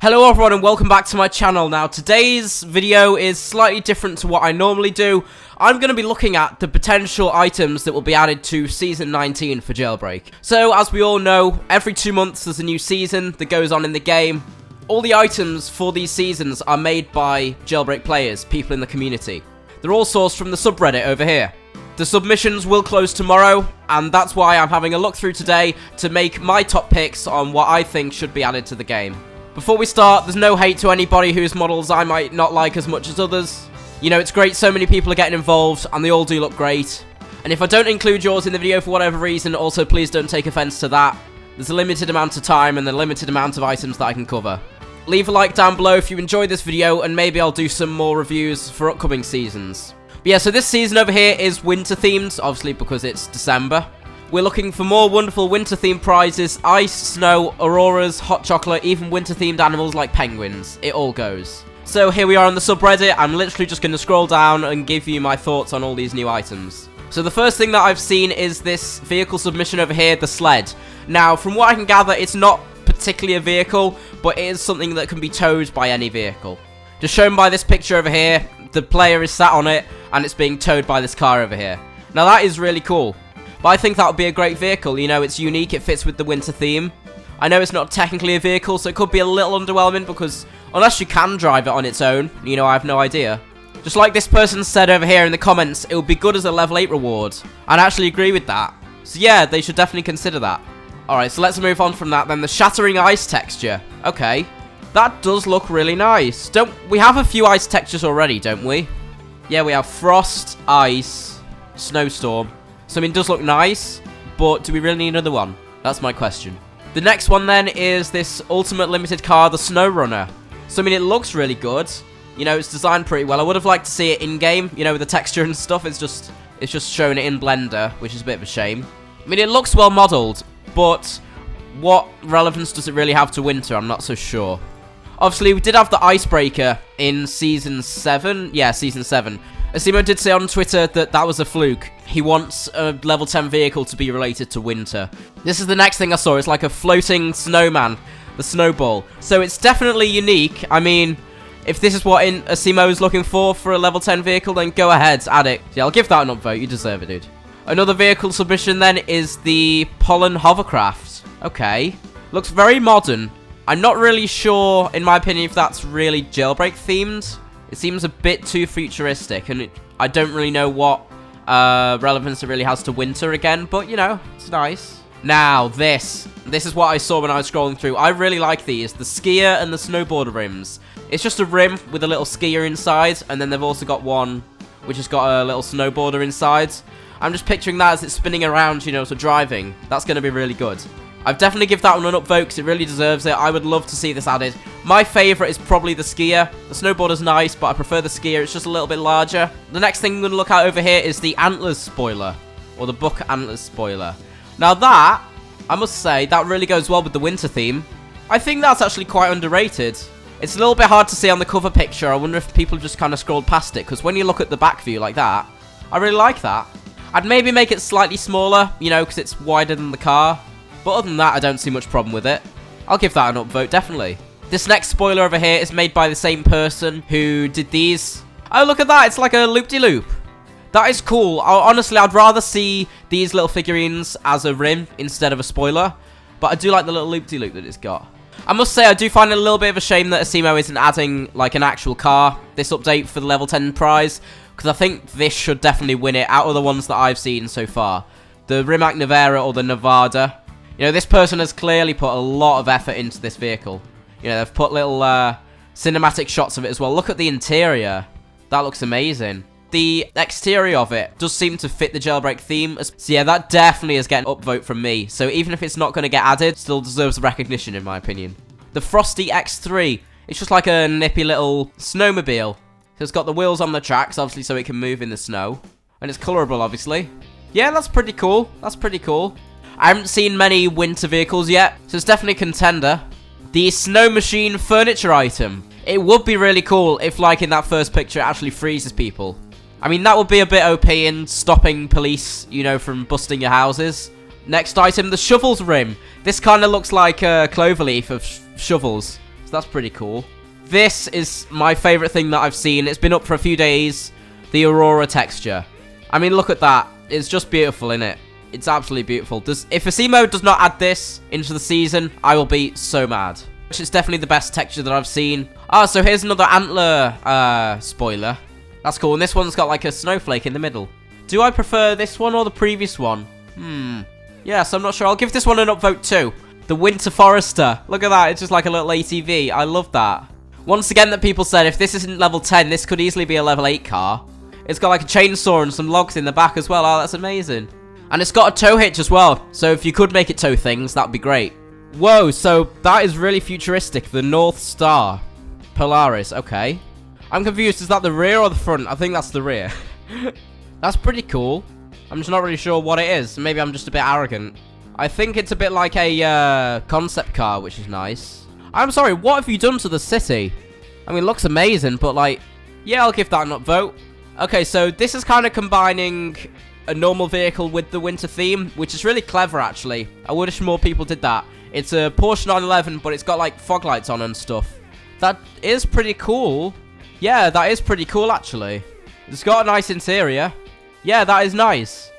Hello everyone and welcome back to my channel. Now today's video is slightly different to what I normally do. I'm going to be looking at the potential items that will be added to Season 19 for Jailbreak. So as we all know, every 2 months there's a new season that goes on in the game. All the items for these seasons are made by Jailbreak players, people in the community. They're all sourced from the subreddit over here. The submissions will close tomorrow, and that's why I'm having a look through today to make my top picks on what I think should be added to the game. Before we start, there's no hate to anybody whose models I might not like as much as others. You know, it's great so many people are getting involved, and they all do look great. And if I don't include yours in the video for whatever reason, also please don't take offense to that. There's a limited amount of time and a limited amount of items that I can cover. Leave a like down below if you enjoyed this video, and maybe I'll do some more reviews for upcoming seasons. But yeah, so this season over here is winter themed, obviously because it's December. We're looking for more wonderful winter-themed prizes, ice, snow, auroras, hot chocolate, even winter-themed animals like penguins. It all goes. So here we are on the subreddit. I'm literally just going to scroll down and give you my thoughts on all these new items. So the first thing that I've seen is this vehicle submission over here, the sled. Now, from what I can gather, it's not particularly a vehicle, but it is something that can be towed by any vehicle. Just shown by this picture over here, the player is sat on it, and it's being towed by this car over here. Now that is really cool. But I think that would be a great vehicle. You know, it's unique, it fits with the winter theme. I know it's not technically a vehicle, so it could be a little underwhelming because unless you can drive it on its own, you know, I have no idea. Just like this person said over here in the comments, it would be good as a level 8 reward. I'd actually agree with that. So yeah, they should definitely consider that. Alright, so let's move on from that then. The shattering ice texture. Okay. That does look really nice. We have a few ice textures already, don't we? Yeah, we have frost, ice, snowstorm. So, I mean, it does look nice, but do we really need another one? That's my question. The next one, then, is this Ultimate Limited car, the Snow Runner. So, I mean, it looks really good. You know, it's designed pretty well. I would have liked to see it in-game, you know, with the texture and stuff. It's just showing it in Blender, which is a bit of a shame. I mean, it looks well modeled, but what relevance does it really have to winter? I'm not so sure. Obviously, we did have the Icebreaker in Season 7. Yeah, Season 7. Asimo did say on Twitter that that was a fluke. He wants a level 10 vehicle to be related to winter. This is the next thing I saw. It's like a floating snowman, the snowball. So it's definitely unique. I mean, if this is what Asimo is looking for a level 10 vehicle, then go ahead, add it. Yeah, I'll give that an upvote. You deserve it, dude. Another vehicle submission then is the Pollen Hovercraft. Okay. Looks very modern. I'm not really sure, in my opinion, if that's really Jailbreak themed. It seems a bit too futuristic, and I don't really know what relevance it really has to winter again, but, you know, it's nice. Now, this is what I saw when I was scrolling through. I really like these, the skier and the snowboarder rims. It's just a rim with a little skier inside, and then they've also got one which has got a little snowboarder inside. I'm just picturing that as it's spinning around, you know, so driving. That's going to be really good. I've definitely give that one an upvote because it really deserves it. I would love to see this added. My favourite is probably the skier. The snowboarder's nice, but I prefer the skier. It's just a little bit larger. The next thing I'm going to look at over here is the Antlers spoiler, or the Buck Antlers spoiler. Now that, I must say, that really goes well with the winter theme. I think that's actually quite underrated. It's a little bit hard to see on the cover picture. I wonder if people just kind of scrolled past it, because when you look at the back view like that, I really like that. I'd maybe make it slightly smaller, you know, because it's wider than the car. But other than that, I don't see much problem with it. I'll give that an upvote, definitely. This next spoiler over here is made by the same person who did these. Oh, look at that. It's like a loop-de-loop. That is cool. Honestly, I'd rather see these little figurines as a rim instead of a spoiler. But I do like the little loop-de-loop that it's got. I must say, I do find it a little bit of a shame that Asimo isn't adding, like, an actual car, this update for the level 10 prize. Because I think this should definitely win it out of the ones that I've seen so far. The Rimac Nevera or the Nevada. You know, this person has clearly put a lot of effort into this vehicle. You know, they've put little cinematic shots of it as well. Look at the interior. That looks amazing. The exterior of it does seem to fit the Jailbreak theme. So yeah, that definitely is getting an upvote from me. So even if it's not going to get added, still deserves the recognition in my opinion. The Frosty X3. It's just like a nippy little snowmobile. So it's got the wheels on the tracks, obviously, so it can move in the snow. And it's colorable, obviously. Yeah, that's pretty cool. That's pretty cool. I haven't seen many winter vehicles yet, so it's definitely a contender. The Snow Machine furniture item. It would be really cool if, like in that first picture, it actually freezes people. I mean, that would be a bit OP in stopping police, you know, from busting your houses. Next item, the Shovels Rim. This kind of looks like a cloverleaf of shovels. So that's pretty cool. This is my favorite thing that I've seen. It's been up for a few days. The Aurora texture. I mean, look at that. It's just beautiful, isn't it? It's absolutely beautiful. If Asimo does not add this into the season, I will be so mad. Which is definitely the best texture that I've seen. Oh, so here's another antler spoiler. That's cool. And this one's got like a snowflake in the middle. Do I prefer this one or the previous one? Yeah, so I'm not sure. I'll give this one an upvote too. The Winter Forester. Look at that. It's just like a little ATV. I love that. Once again, that people said if this isn't level 10, this could easily be a level 8 car. It's got like a chainsaw and some logs in the back as well. Oh, that's amazing. And it's got a tow hitch as well. So if you could make it tow things, that'd be great. Whoa, so that is really futuristic. The North Star. Polaris, okay. I'm confused. Is that the rear or the front? I think that's the rear. That's pretty cool. I'm just not really sure what it is. Maybe I'm just a bit arrogant. I think it's a bit like a concept car, which is nice. I'm sorry, what have you done to the city? I mean, it looks amazing, but like, yeah, I'll give that an upvote. Okay, so this is kind of combining a normal vehicle with the winter theme, which is really clever, actually. I wish more people did that. It's a Porsche 911, but it's got like fog lights on and stuff. That is pretty cool. Yeah, that is pretty cool, actually. It's got a nice interior. Yeah, that is nice.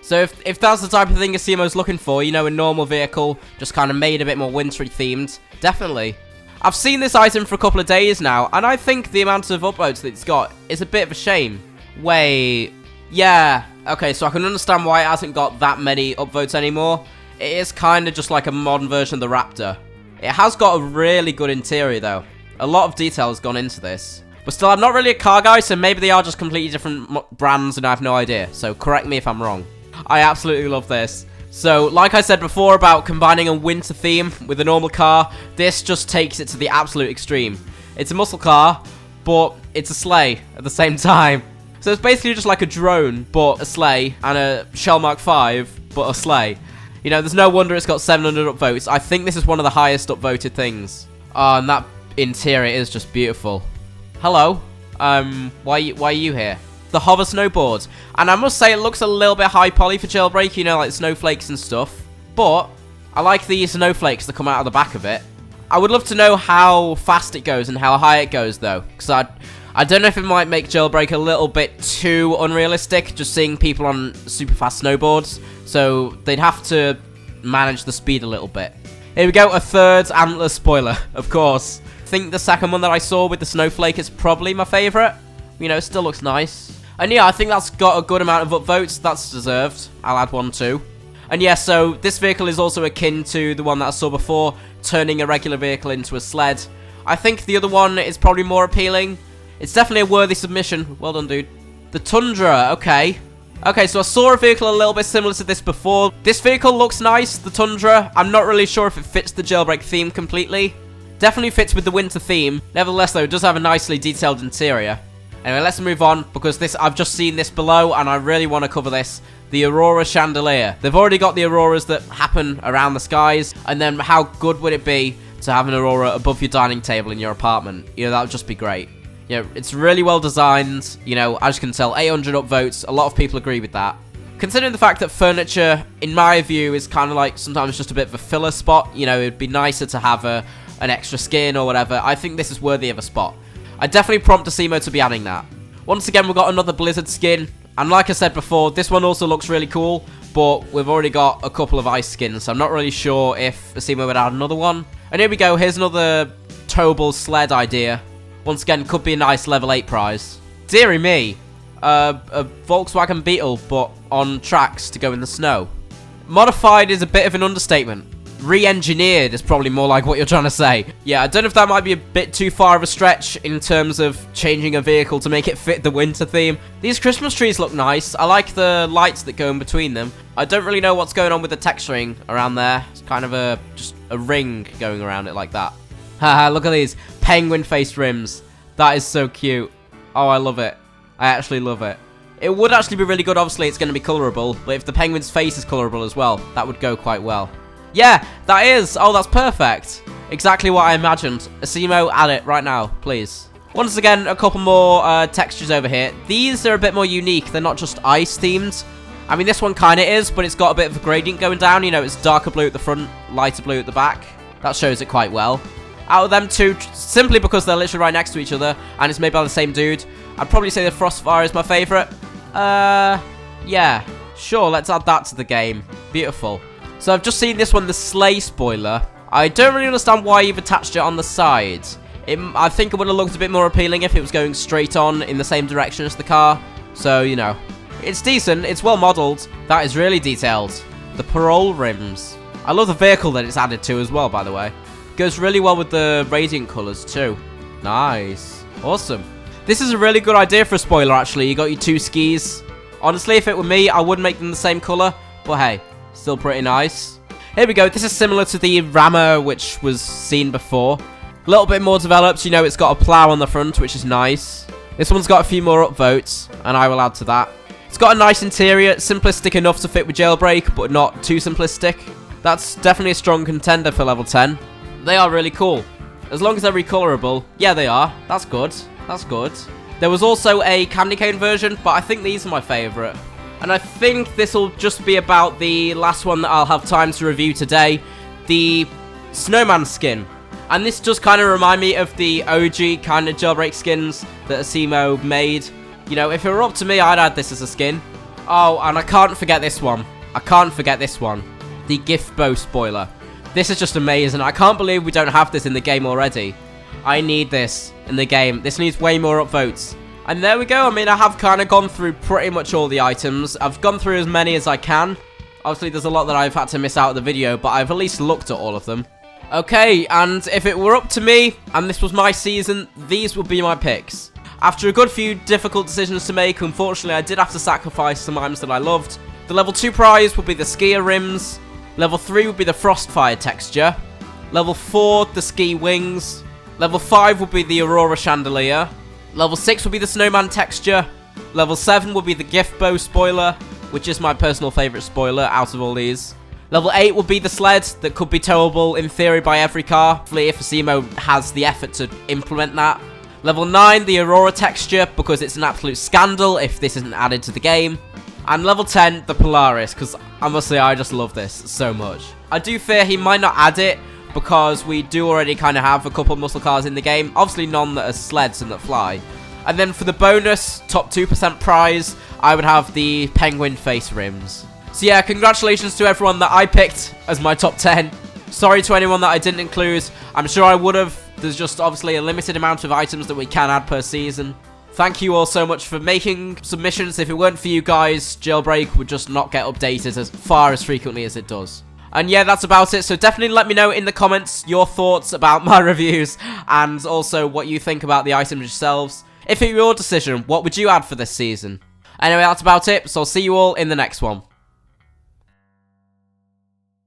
So if that's the type of thing Asimo's looking for, you know, a normal vehicle, just kind of made a bit more wintry themed, definitely. I've seen this item for a couple of days now, and I think the amount of upvotes that it's got is a bit of a shame. Wait, yeah, okay, so I can understand why it hasn't got that many upvotes anymore. It is kind of just like a modern version of the Raptor. It has got a really good interior, though. A lot of detail has gone into this. But still, I'm not really a car guy, so maybe they are just completely different brands, and I have no idea. So correct me if I'm wrong. I absolutely love this. So, like I said before about combining a winter theme with a normal car, this just takes it to the absolute extreme. It's a muscle car, but it's a sleigh at the same time. So it's basically just like a drone, but a sleigh, and a Shell Mark 5, but a sleigh. You know, there's no wonder it's got 700 upvotes. I think this is one of the highest upvoted things. Oh, and that interior is just beautiful. Hello. Why are you here? The hover snowboard. And I must say it looks a little bit high poly for Jailbreak, you know, like snowflakes and stuff. But I like the snowflakes that come out of the back of it. I would love to know how fast it goes and how high it goes, though. Because I don't know if it might make Jailbreak a little bit too unrealistic, just seeing people on super fast snowboards. So they'd have to manage the speed a little bit. Here we go, a third antler spoiler, of course. I think the second one that I saw with the snowflake is probably my favourite. You know, it still looks nice. And yeah, I think that's got a good amount of upvotes. That's deserved. I'll add one too. And yeah, so this vehicle is also akin to the one that I saw before, turning a regular vehicle into a sled. I think the other one is probably more appealing. It's definitely a worthy submission. Well done, dude. The Tundra, okay. Okay, so I saw a vehicle a little bit similar to this before. This vehicle looks nice, the Tundra. I'm not really sure if it fits the Jailbreak theme completely. Definitely fits with the winter theme. Nevertheless, though, it does have a nicely detailed interior. Anyway, let's move on, because I've just seen this below, and I really want to cover this. The Aurora Chandelier. They've already got the Auroras that happen around the skies, and then how good would it be to have an Aurora above your dining table in your apartment? You know, that would just be great. You know, it's really well designed. You know, as you can tell, 800 upvotes. A lot of people agree with that. Considering the fact that furniture, in my view, is kind of like sometimes just a bit of a filler spot. You know, it'd be nicer to have an extra skin or whatever. I think this is worthy of a spot. I definitely prompt Asimo to be adding that. Once again, we've got another Blizzard skin. And like I said before, this one also looks really cool. But we've already got a couple of ice skins. So I'm not really sure if Asimo would add another one. And here we go. Here's another towable sled idea. Once again, could be a nice level 8 prize. Deary me. A Volkswagen Beetle, but on tracks to go in the snow. Modified is a bit of an understatement. Re-engineered is probably more like what you're trying to say. Yeah, I don't know if that might be a bit too far of a stretch in terms of changing a vehicle to make it fit the winter theme. These Christmas trees look nice. I like the lights that go in between them. I don't really know what's going on with the texturing around there. It's kind of just a ring going around it like that. Haha, look at these penguin-faced rims. That is so cute. Oh, I love it. I actually love it. It would actually be really good. Obviously, it's going to be colorable, but if the penguin's face is colorable as well, that would go quite well. Yeah, that is. Oh, that's perfect. Exactly what I imagined. Asimo, add it right now, please. Once again, a couple more textures over here. These are a bit more unique. They're not just ice themed. I mean, this one kind of is, but it's got a bit of a gradient going down. You know, it's darker blue at the front, lighter blue at the back. That shows it quite well. Out of them two, simply because they're literally right next to each other, and it's made by the same dude, I'd probably say the Frostfire is my favourite. Yeah. Sure, let's add that to the game. Beautiful. So I've just seen this one, the Sleigh spoiler. I don't really understand why you've attached it on the side. I think it would have looked a bit more appealing if it was going straight on in the same direction as the car. So, you know. It's decent. It's well modelled. That is really detailed. The parole rims. I love the vehicle that it's added to as well, by the way. Goes really well with the radiant colours too. Nice. Awesome. This is a really good idea for a spoiler, actually. You got your two skis. Honestly, if it were me, I would make them the same colour. But hey, still pretty nice. Here we go. This is similar to the rammer, which was seen before. A little bit more developed. You know, it's got a plough on the front, which is nice. This one's got a few more upvotes, and I will add to that. It's got a nice interior. Simplistic enough to fit with Jailbreak, but not too simplistic. That's definitely a strong contender for level 10. They are really cool. As long as they're recolorable. Yeah, they are. That's good. That's good. There was also a candy cane version, but I think these are my favourite. And I think this will just be about the last one that I'll have time to review today. The snowman skin. And this does kind of remind me of the OG kind of Jailbreak skins that Asimo made. You know, if it were up to me, I'd add this as a skin. Oh, and I can't forget this one. I can't forget this one. The gift bow spoiler. This is just amazing. I can't believe we don't have this in the game already. I need this in the game. This needs way more upvotes. And there we go. I mean, I have kind of gone through pretty much all the items. I've gone through as many as I can. Obviously, there's a lot that I've had to miss out of the video, but I've at least looked at all of them. Okay, and if it were up to me, and this was my season, these would be my picks. After a good few difficult decisions to make, unfortunately, I did have to sacrifice some items that I loved. The level 2 prize would be the skier rims. Level 3 would be the Frostfire texture. Level 4, the ski wings. Level 5 would be the Aurora chandelier. Level 6 would be the snowman texture. Level 7 would be the gift bow spoiler, which is my personal favourite spoiler out of all these. Level 8 would be the sled that could be towable in theory by every car, if Asimo has the effort to implement that. Level 9, the Aurora texture, because it's an absolute scandal if this isn't added to the game. And level 10, the Polaris, because honestly, I just love this so much. I do fear he might not add it, because we do already kind of have a couple of muscle cars in the game. Obviously, none that are sleds and that fly. And then for the bonus, top 2% prize, I would have the penguin face rims. So yeah, congratulations to everyone that I picked as my top 10. Sorry to anyone that I didn't include. I'm sure I would have. There's just obviously a limited amount of items that we can add per season. Thank you all so much for making submissions. If it weren't for you guys, Jailbreak would just not get updated as far as frequently as it does. And yeah, that's about it. So definitely let me know in the comments your thoughts about my reviews and also what you think about the items yourselves. If it were your decision, what would you add for this season? Anyway, that's about it. So I'll see you all in the next one.